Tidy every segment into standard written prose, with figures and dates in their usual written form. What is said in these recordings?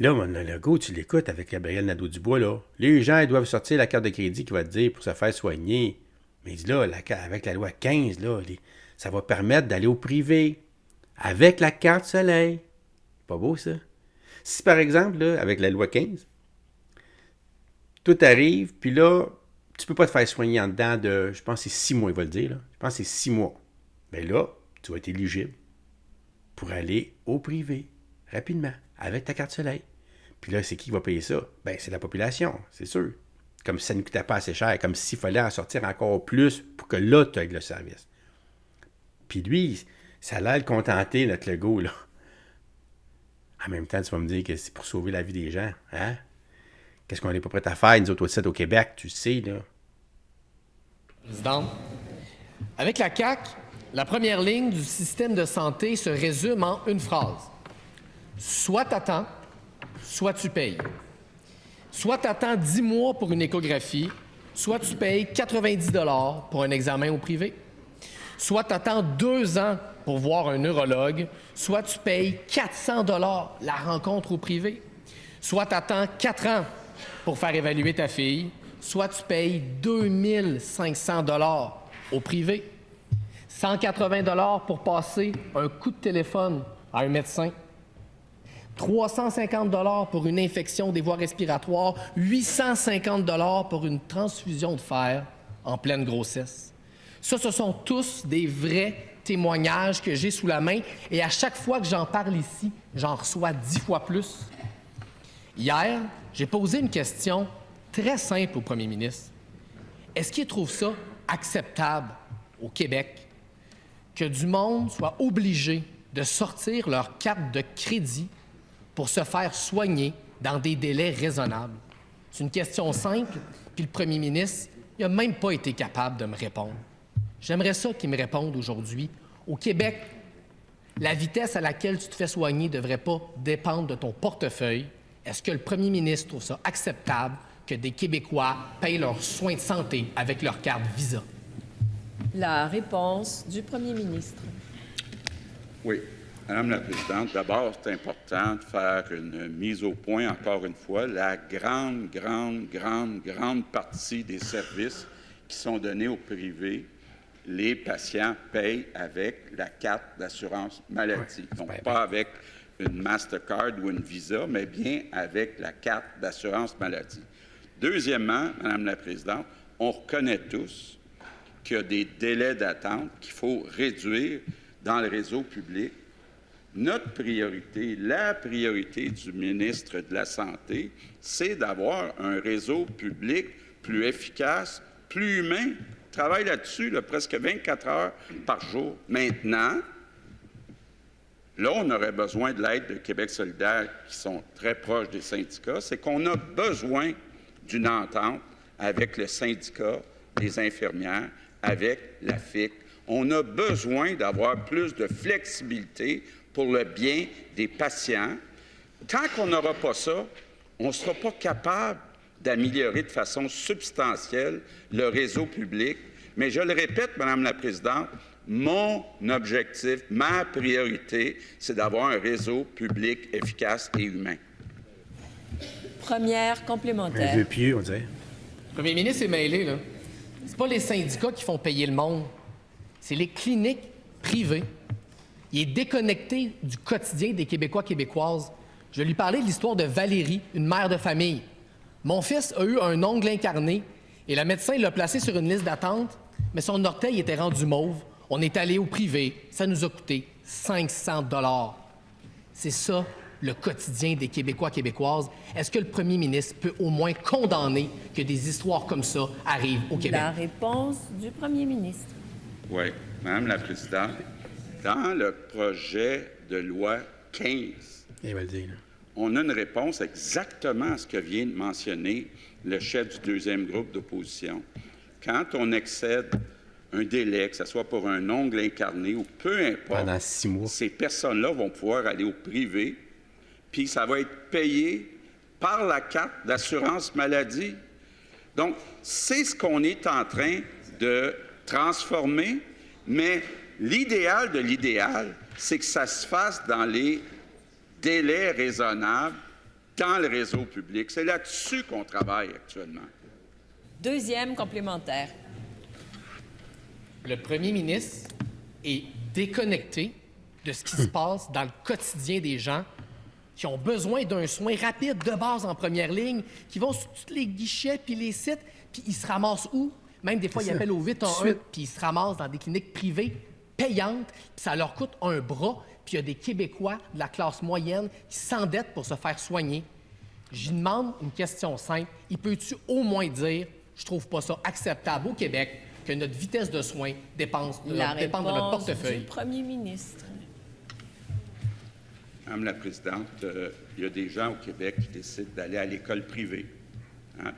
là, mon Legault, tu l'écoutes avec Gabriel Nadeau-Dubois, là. Les gens, ils doivent sortir la carte de crédit qui va te dire pour se faire soigner. Mais il dit là, avec la loi 15, là, ça va permettre d'aller au privé. Avec la carte soleil. Pas beau, ça? Si, par exemple, là, avec la loi 15, tout arrive, puis là, tu peux pas te faire soigner en dedans de, je pense que c'est 6 mois, il va le dire, là. Je pense que c'est 6 mois. Bien là, tu vas être éligible pour aller au privé, rapidement, avec ta carte soleil. Puis là, c'est qui va payer ça? Bien, c'est la population, c'est sûr. Comme si ça ne coûtait pas assez cher, comme s'il fallait en sortir encore plus pour que là, tu aies le service. Puis lui, ça a l'air de contenter notre Legault, là. En même temps, tu vas me dire que c'est pour sauver la vie des gens, hein? Qu'est-ce qu'on n'est pas prêt à faire, nous autres, aussi, au Québec, tu sais, là? Président, avec la CAQ, la première ligne du système de santé se résume en une phrase. Soit t'attends, soit tu payes. Soit t'attends 10 mois pour une échographie, soit tu payes 90 $ pour un examen au privé. Soit t'attends 2 ans pour voir un neurologue, soit tu payes 400 $ la rencontre au privé. Soit t'attends 4 ans pour faire évaluer ta fille, soit tu payes 2500 $ au privé. 180 $ pour passer un coup de téléphone à un médecin. 350 $ pour une infection des voies respiratoires, 850 $ pour une transfusion de fer en pleine grossesse. Ça, ce sont tous des vrais témoignages que j'ai sous la main et à chaque fois que j'en parle ici, j'en reçois 10 fois plus. Hier, j'ai posé une question très simple au premier ministre. Est-ce qu'il trouve ça acceptable au Québec que du monde soit obligé de sortir leur carte de crédit pour se faire soigner dans des délais raisonnables? C'est une question simple, puis le premier ministre, il n'a même pas été capable de me répondre. J'aimerais ça qu'il me réponde aujourd'hui. Au Québec, la vitesse à laquelle tu te fais soigner ne devrait pas dépendre de ton portefeuille. Est-ce que le premier ministre trouve ça acceptable que des Québécois payent leurs soins de santé avec leur carte Visa? La réponse du premier ministre. Oui. Madame la Présidente, d'abord, c'est important de faire une mise au point, encore une fois. La grande partie des services qui sont donnés au privé, les patients payent avec la carte d'assurance maladie. Donc, pas avec une Mastercard ou une Visa, mais bien avec la carte d'assurance maladie. Deuxièmement, Madame la Présidente, on reconnaît tous qu'il y a des délais d'attente qu'il faut réduire dans le réseau public. Notre priorité, la priorité du ministre de la Santé, c'est d'avoir un réseau public plus efficace, plus humain. On travaille là-dessus presque 24 heures par jour. Maintenant, là, on aurait besoin de l'aide de Québec solidaire, qui sont très proches des syndicats. C'est qu'on a besoin d'une entente avec le syndicat des infirmières, avec la FIC. On a besoin d'avoir plus de flexibilité pour le bien des patients. Tant qu'on n'aura pas ça, on ne sera pas capable d'améliorer de façon substantielle le réseau public. Mais je le répète, Madame la Présidente, mon objectif, ma priorité, c'est d'avoir un réseau public efficace et humain. Première complémentaire. Un vieux pieux, on dirait. Le premier ministre est mêlé, là. C'est pas les syndicats qui font payer le monde. C'est les cliniques privées. Il est déconnecté du quotidien des Québécois, Québécoises. Je vais lui parler de l'histoire de Valérie, une mère de famille. Mon fils a eu un ongle incarné et le médecin l'a placé sur une liste d'attente, mais son orteil était rendu mauve. On est allé au privé. Ça nous a coûté 500 $. C'est ça, le quotidien des Québécois, Québécoises. Est-ce que le premier ministre peut au moins condamner que des histoires comme ça arrivent au Québec? La réponse du premier ministre. Oui, Madame la Présidente, dans le projet de loi 15, Il va le dire, là. on a une réponse exactement à ce que vient de mentionner le chef du deuxième groupe d'opposition. Quand on excède un délai, que ce soit pour un ongle incarné ou peu importe, Pendant 6 mois. ces personnes-là vont pouvoir aller au privé, puis ça va être payé par la carte d'assurance maladie. Donc, c'est ce qu'on est en train de transformer, mais l'idéal de l'idéal, c'est que ça se fasse dans les délais raisonnables dans le réseau public. C'est là-dessus qu'on travaille actuellement. Deuxième complémentaire. Le premier ministre est déconnecté de ce qui se passe dans le quotidien des gens qui ont besoin d'un soin rapide de base en première ligne, qui vont sur tous les guichets puis les sites, puis ils se ramassent où? Même des fois, ils appellent au 811, puis ils se ramassent dans des cliniques privées payantes, puis ça leur coûte un bras, puis il y a des Québécois de la classe moyenne qui s'endettent pour se faire soigner. J'y demande une question simple. Il peut-tu au moins dire « Je trouve pas ça acceptable au Québec que notre vitesse de soins dépende de notre portefeuille. » Du premier ministre. Madame la présidente, il y a des gens au Québec qui décident d'aller à l'école privée,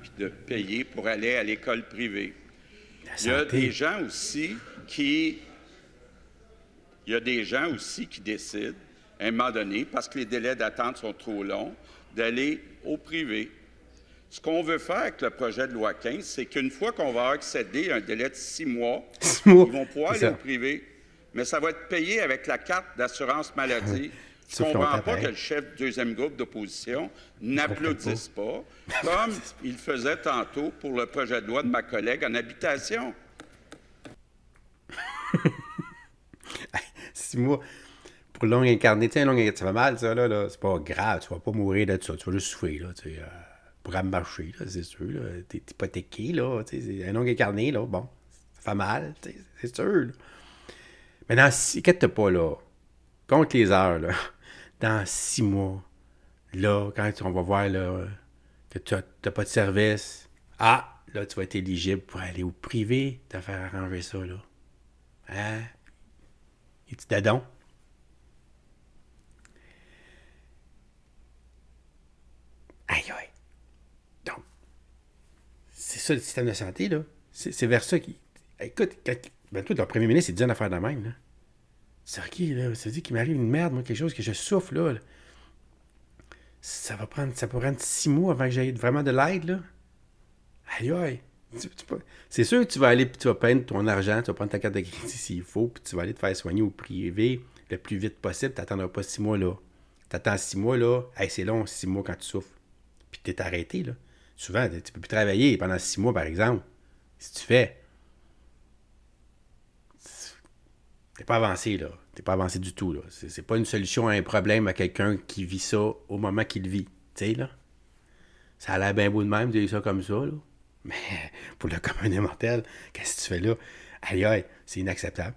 puis de payer pour aller à l'école privée. Il y a des gens aussi qui décident, à un moment donné, parce que les délais d'attente sont trop longs, d'aller au privé. Ce qu'on veut faire avec le projet de loi 15, c'est qu'une fois qu'on va accéder à un délai de 6 mois, ils vont pouvoir aller au privé, mais ça va être payé avec la carte d'assurance maladie. Je ne comprends pas que le chef du deuxième groupe d'opposition n'applaudisse pas, comme il faisait tantôt pour le projet de loi de ma collègue en habitation. 6 mois pour longue incarnée. Tiens, longue incarnée, ça fait mal, ça, là. C'est pas grave, tu vas pas mourir de ça. Tu vas juste souffrir, là, tu sais. Pour marcher, là, c'est sûr, là. T'es hypothéqué, là. Tu sais, un longue incarnée, là, bon, ça fait mal, tu sais, c'est sûr, là. Mais dans inquiète-toi pas, là. Compte les heures, là. Dans 6 mois, là, quand on va voir, là, que tu n'as pas de service, là, tu vas être éligible pour aller au privé, te faire arranger ça, là. Hein? Es-tu dadon? Aïe, aïe. Donc, c'est ça le système de santé, là. C'est vers ça qui... Écoute, toi, le premier ministre, il dit une affaire de même, là. C'est OK, là. Ça dit qu'il m'arrive une merde, moi, quelque chose que je souffre, là. Ça peut prendre 6 mois avant que j'aie vraiment de l'aide, là. Aïe, aïe. C'est sûr que tu vas aller, tu vas prendre ton argent, tu vas prendre ta carte de crédit s'il faut, puis tu vas aller te faire soigner au privé le plus vite possible. Tu n'attendras pas 6 mois, là. Tu attends 6 mois, là. Hey, c'est long, 6 mois quand tu souffres. Puis tu es arrêté, là. Souvent, tu ne peux plus travailler pendant 6 mois, par exemple. Si tu fais... T'es pas avancé, là. T'es pas avancé du tout, là. C'est pas une solution à un problème à quelqu'un qui vit ça au moment qu'il vit. Tu sais, là. Ça a l'air bien beau de même, de dire ça comme ça, là. Mais pour le commun des mortels, qu'est-ce que tu fais là? Aïe, aïe, c'est inacceptable.